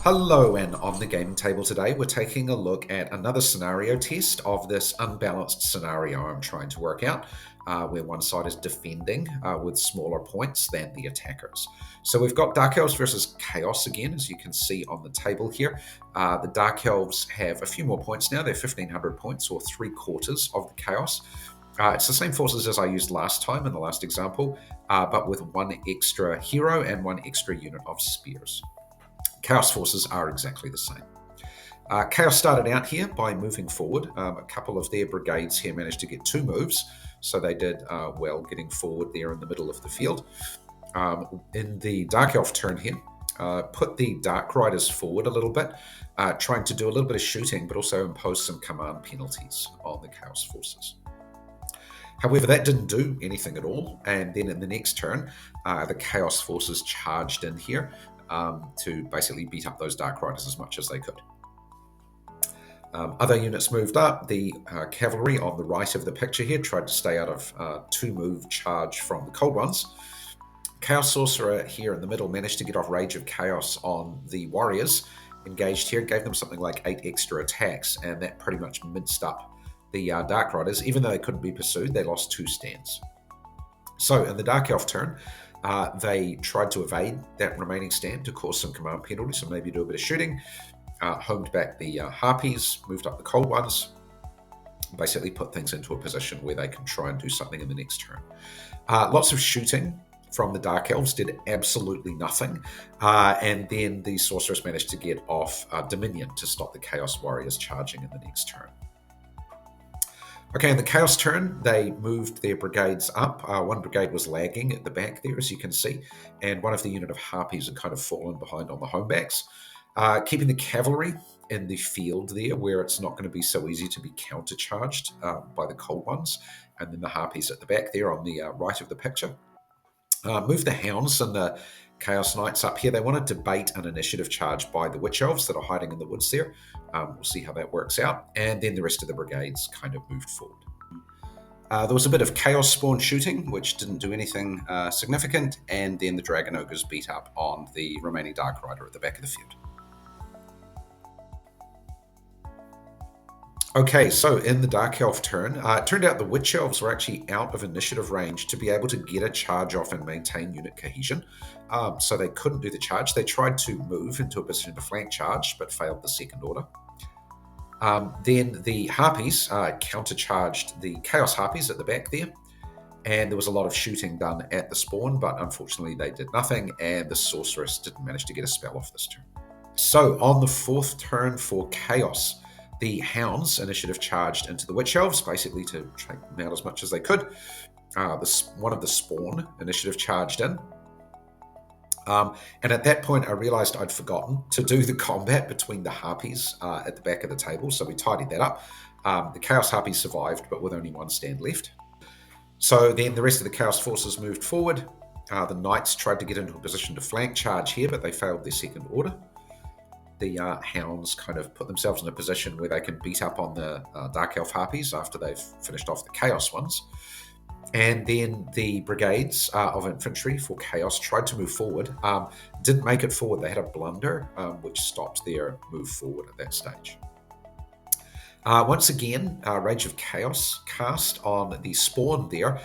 Hello, and on the gaming table today, we're taking a look at another scenario test of this unbalanced scenario I'm trying to work out, where one side is defending with smaller points than the attackers. So we've got Dark Elves versus Chaos again, as you can see on the table here. The Dark Elves have a few more points now. They're 1,500 points, or 3/4 of the Chaos. It's the same forces as I used last time in the last example, but with one extra hero and one extra unit of spears. Chaos forces are exactly the same. Chaos started out here by moving forward. A couple of their brigades here managed to get 2 moves, so they did well getting forward there in the middle of the field. In the Dark Elf turn here, put the Dark Riders forward a little bit, trying to do a little bit of shooting, but also impose some command penalties on the Chaos forces. However, that didn't do anything at all, and then in the next turn, the Chaos forces charged in here to basically beat up those Dark Riders as much as they could. Other units moved up. The cavalry on the right of the picture here tried to stay out of 2-move charge from the Cold Ones. Chaos Sorcerer here in the middle managed to get off Rage of Chaos on the warriors engaged here, gave them something like 8 extra attacks, and that pretty much minced up the Dark Riders. Even though they couldn't be pursued, they lost 2 stands. So in the Dark Elf turn, they tried to evade that remaining stand to cause some command penalties, so maybe do a bit of shooting. Homed back the Harpies, moved up the Cold Ones, basically put things into a position where they can try and do something in the next turn. Lots of shooting from the Dark Elves did absolutely nothing, and then the Sorceress managed to get off Dominion to stop the Chaos Warriors charging in the next turn. Okay, in the Chaos turn, they moved their brigades up. One brigade was lagging at the back there, as you can see, and one of the unit of Harpies had kind of fallen behind on the homebacks. Keeping the cavalry in the field there, where it's not going to be so easy to be countercharged by the Cold Ones, and then the Harpies at the back there on the right of the picture. Move the Hounds and the Chaos Knights up here. They wanted to bait an initiative charge by the Witch Elves that are hiding in the woods there. We'll see how that works out. And then the rest of the brigades kind of moved forward. There was a bit of Chaos Spawn shooting, which didn't do anything significant. And then the Dragon Ogres beat up on the remaining Dark Rider at the back of the field. Okay, so in the Dark Elf turn, it turned out the Witch Elves were actually out of initiative range to be able to get a charge off and maintain unit cohesion. So they couldn't do the charge. They tried to move into a position to flank charge, but failed the second order. Then the Harpies countercharged the Chaos Harpies at the back there. And there was a lot of shooting done at the spawn, but unfortunately they did nothing, and the Sorceress didn't manage to get a spell off this turn. So on the 4th turn for Chaos, the Hounds initiative charged into the Witch Elves, basically to take them out as much as they could. One of the Spawn initiative charged in. And at that point, I realized I'd forgotten to do the combat between the Harpies at the back of the table, so we tidied that up. The Chaos Harpies survived, but with only 1 stand left. So then the rest of the Chaos forces moved forward. The Knights tried to get into a position to flank charge here, but they failed their second order. The Hounds kind of put themselves in a position where they can beat up on the Dark Elf Harpies after they've finished off the Chaos ones. And then the brigades of infantry for Chaos tried to move forward, didn't make it forward. They had a blunder, which stopped their move forward at that stage. Once again, Rage of Chaos cast on the Spawn there,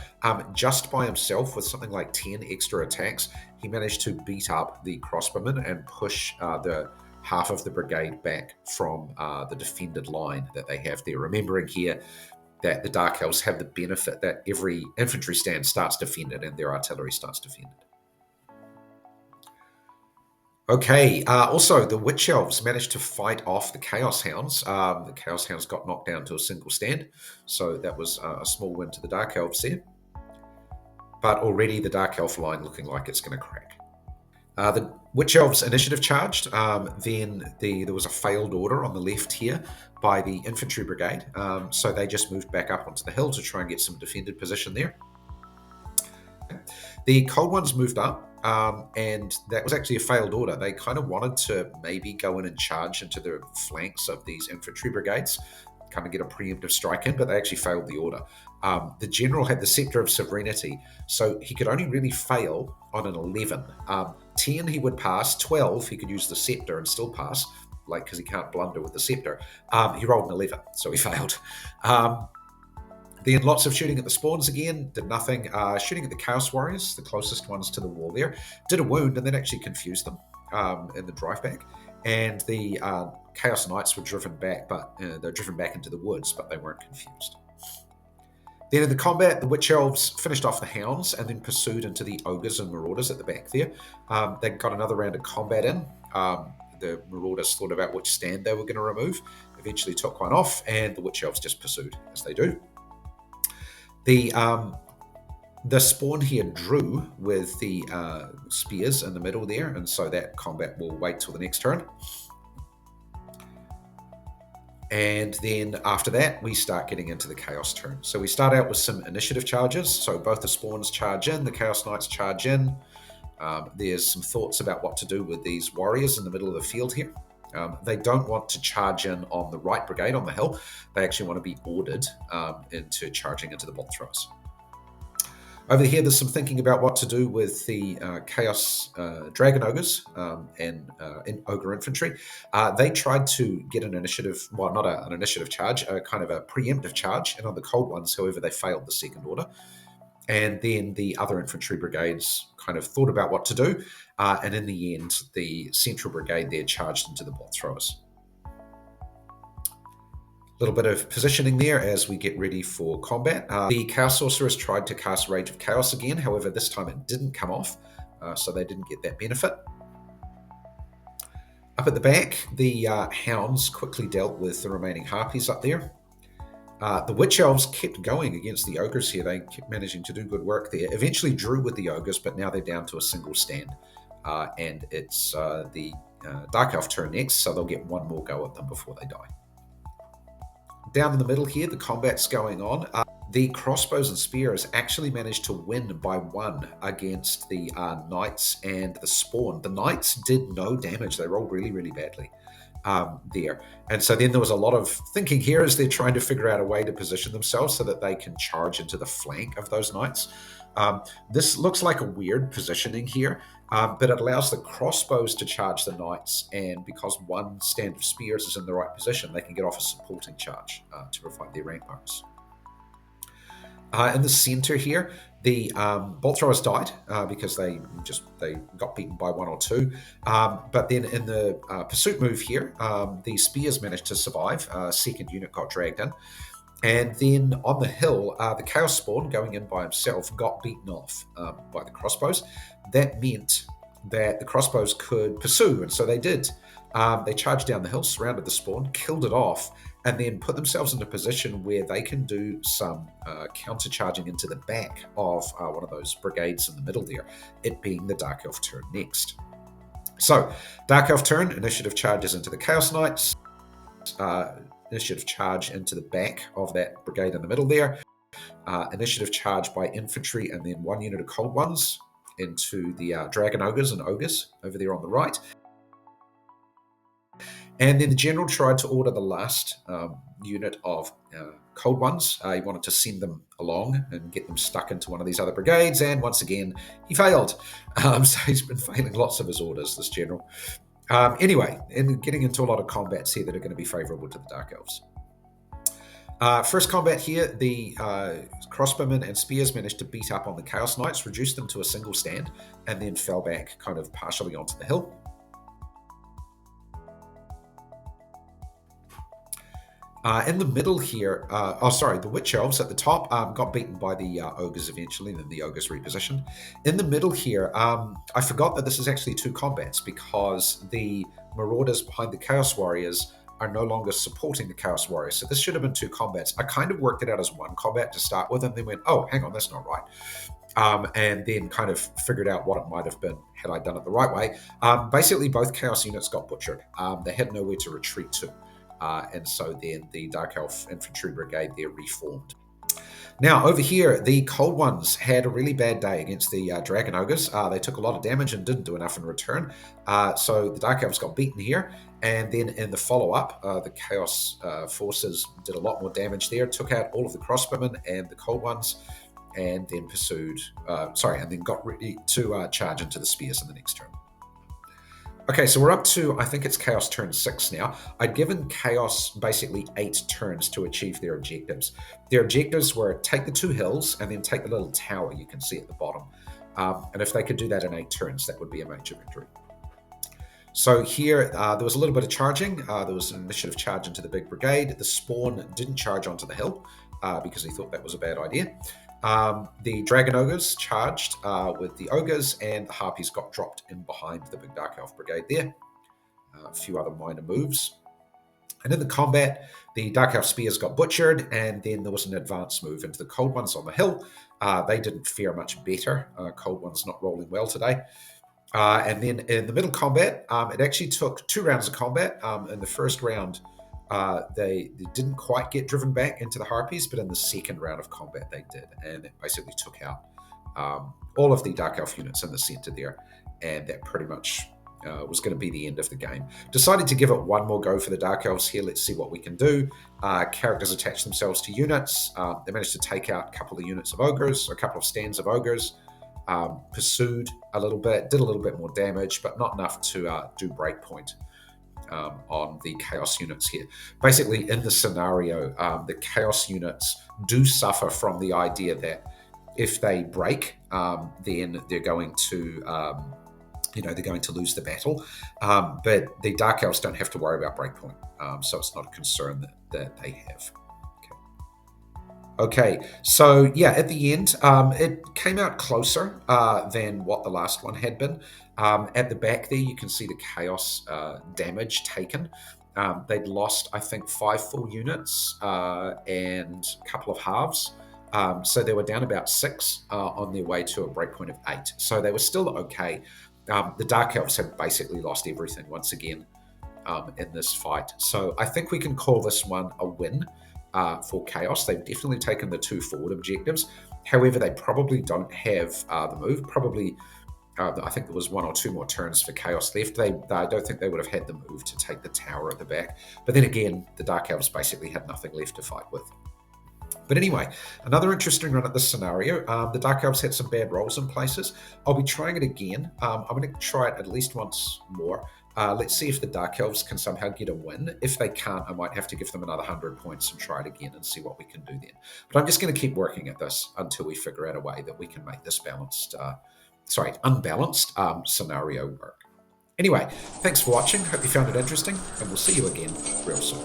just by himself with something like 10 extra attacks. He managed to beat up the crossbowmen and push the half of the brigade back from the defended line that they have there. Remembering here that the Dark Elves have the benefit that every infantry stand starts defended and their artillery starts defended. Okay, also the Witch Elves managed to fight off the Chaos Hounds. The Chaos Hounds got knocked down to a single stand, so that was a small win to the Dark Elves there. But already the Dark Elf line looking like it's going to crack. The Witch Elves initiative charged, then there was a failed order on the left here by the infantry brigade, so they just moved back up onto the hill to try and get some defended position there. The Cold Ones moved up, and that was actually a failed order. They kind of wanted to maybe go in and charge into the flanks of these infantry brigades. kind of get a preemptive strike in, but they actually failed the order. The general had the Scepter of Sovereignty, so he could only really fail on an 11. 10 he would pass, 12 he could use the Scepter and still pass, like because he can't blunder with the Scepter. He rolled an 11, so he failed. Then lots of shooting at the spawns again, did nothing. Shooting at the Chaos Warriors, the closest ones to the wall there, did a wound and then actually confused them in the drive back. And the Chaos Knights were driven back, but they're driven back into the woods, but they weren't confused. Then in the combat, the Witch Elves finished off the Hounds and then pursued into the Ogres and Marauders at the back there. They got another round of combat in. The Marauders thought about which stand they were going to remove, eventually took one off, and the Witch Elves just pursued, as they do. The spawn here drew with the spears in the middle there, and so that combat will wait till the next turn. And then after that, we start getting into the Chaos turn. So we start out with some initiative charges. So both the spawns charge in, the Chaos Knights charge in. There's some thoughts about what to do with these warriors in the middle of the field here. They don't want to charge in on the right brigade on the hill. They actually want to be ordered into charging into the bolt throwers. Over here, there's some thinking about what to do with the Chaos Dragon Ogres and Ogre Infantry. They tried to get an initiative, well, not an initiative charge, kind of a preemptive charge, and on the cold ones, however, they failed the second order. And then the other infantry brigades kind of thought about what to do, and in the end, the central brigade there charged into the bolt throwers. A little bit of positioning there as we get ready for combat. The Chaos Sorcerers tried to cast Rage of Chaos again, however, this time it didn't come off, so they didn't get that benefit. Up at the back, the Hounds quickly dealt with the remaining Harpies up there. The Witch Elves kept going against the Ogres here. They kept managing to do good work there. Eventually drew with the Ogres, but now they're down to a single stand. And it's the Dark Elf turn next, so they'll get one more go at them before they die. Down in the middle here, the combat's going on. The crossbows and spears actually managed to win by 1 against the Knights and the Spawn. The Knights did no damage. They rolled really, really badly there. And so then there was a lot of thinking here as they're trying to figure out a way to position themselves so that they can charge into the flank of those Knights. This looks like a weird positioning here, but it allows the crossbows to charge the Knights, and because one stand of spears is in the right position, they can get off a supporting charge to provide their rank bonus. In the center here, the bolt throwers died because they got beaten by 1 or 2. But then in the pursuit move here, the spears managed to survive. Second unit got dragged in. And then on the hill, the Chaos Spawn, going in by himself, got beaten off by the crossbows. That meant that the crossbows could pursue, and so they did. They charged down the hill, surrounded the spawn, killed it off, and then put themselves in a position where they can do some counter-charging into the back of one of those brigades in the middle there, it being the Dark Elf turn next. So, Dark Elf turn, initiative charges into the Chaos Knights, initiative charge into the back of that brigade in the middle there, initiative charge by infantry, and then 1 unit of cold ones into the Dragon Ogres and Ogres over there on the right. And then the general tried to order the last unit of cold ones. He wanted to send them along and get them stuck into one of these other brigades, and once again, he failed. So he's been failing lots of his orders, this general. Anyway, and getting into a lot of combats here that are going to be favourable to the Dark Elves. First combat here, the crossbowmen and spears managed to beat up on the Chaos Knights, reduced them to a single stand, and then fell back kind of partially onto the hill. In the middle here, the Witch Elves at the top got beaten by the Ogres eventually, and then the Ogres repositioned. In the middle here, I forgot that this is actually 2 combats because the Marauders behind the Chaos Warriors are no longer supporting the Chaos Warriors. So this should have been 2 combats. I kind of worked it out as 1 combat to start with, and then went, oh, hang on, that's not right. And then kind of figured out what it might have been had I done it the right way. Basically, both Chaos units got butchered. They had nowhere to retreat to. And so then the Dark Elf Infantry Brigade there reformed. Now, over here, the Cold Ones had a really bad day against the Dragon Ogres. They took a lot of damage and didn't do enough in return. So the Dark Elves got beaten here, And then in the follow-up, the Chaos forces did a lot more damage there, took out all of the crossbowmen and the cold ones, and then pursued, and then got ready to charge into the spears in the next turn. Okay, so we're up to, I think it's Chaos turn 6 now. I'd given Chaos basically 8 turns to achieve their objectives. Their objectives were take the 2 hills and then take the little tower you can see at the bottom. And if they could do that in 8 turns, that would be a major victory. So here, there was a little bit of charging. There was an initiative charge into the big brigade. The spawn didn't charge onto the hill because he thought that was a bad idea. The Dragon Ogres charged with the Ogres, and the Harpies got dropped in behind the big Dark Elf brigade there. A few other minor moves. And in the combat, the Dark Elf Spears got butchered, and then there was an advance move into the Cold Ones on the hill. They didn't fare much better. Cold Ones not rolling well today. And then in the middle combat, it actually took 2 rounds of combat. In the first round, they didn't quite get driven back into the Harpies, but in the second round of combat they did, and it basically took out all of the Dark Elf units in the center there, and that pretty much was going to be the end of the game. Decided to give it one more go for the Dark Elves here. Let's see what we can do. Characters attach themselves to units. They managed to take out a couple of units of Ogres, a couple of stands of Ogres. Pursued a little bit, did a little bit more damage, but not enough to do breakpoint on the Chaos units here. Basically, in the scenario, the Chaos units do suffer from the idea that if they break, then they're going to, they're going to lose the battle. But the Dark Elves don't have to worry about breakpoint, so it's not a concern that they have. Okay, so yeah, at the end, it came out closer than what the last one had been. At the back there, you can see the Chaos damage taken. They'd lost, I think, 5 full units and a couple of halves. So they were down about 6 on their way to a breakpoint of 8. So they were still okay. The Dark Elves had basically lost everything once again in this fight. So I think we can call this one a win. For Chaos. They've definitely taken the 2 forward objectives. However, they probably don't have the move. Probably, I think there was 1 or 2 more turns for Chaos left. I don't think they would have had the move to take the tower at the back. But then again, the Dark Elves basically had nothing left to fight with. But anyway, another interesting run at this scenario. The Dark Elves had some bad rolls in places. I'll be trying it again. I'm going to try it at least once more. Let's see if the Dark Elves can somehow get a win. If they can't, I might have to give them another 100 points and try it again and see what we can do then. But I'm just going to keep working at this until we figure out a way that we can make this unbalanced scenario work. Anyway, thanks for watching. Hope you found it interesting, and we'll see you again real soon.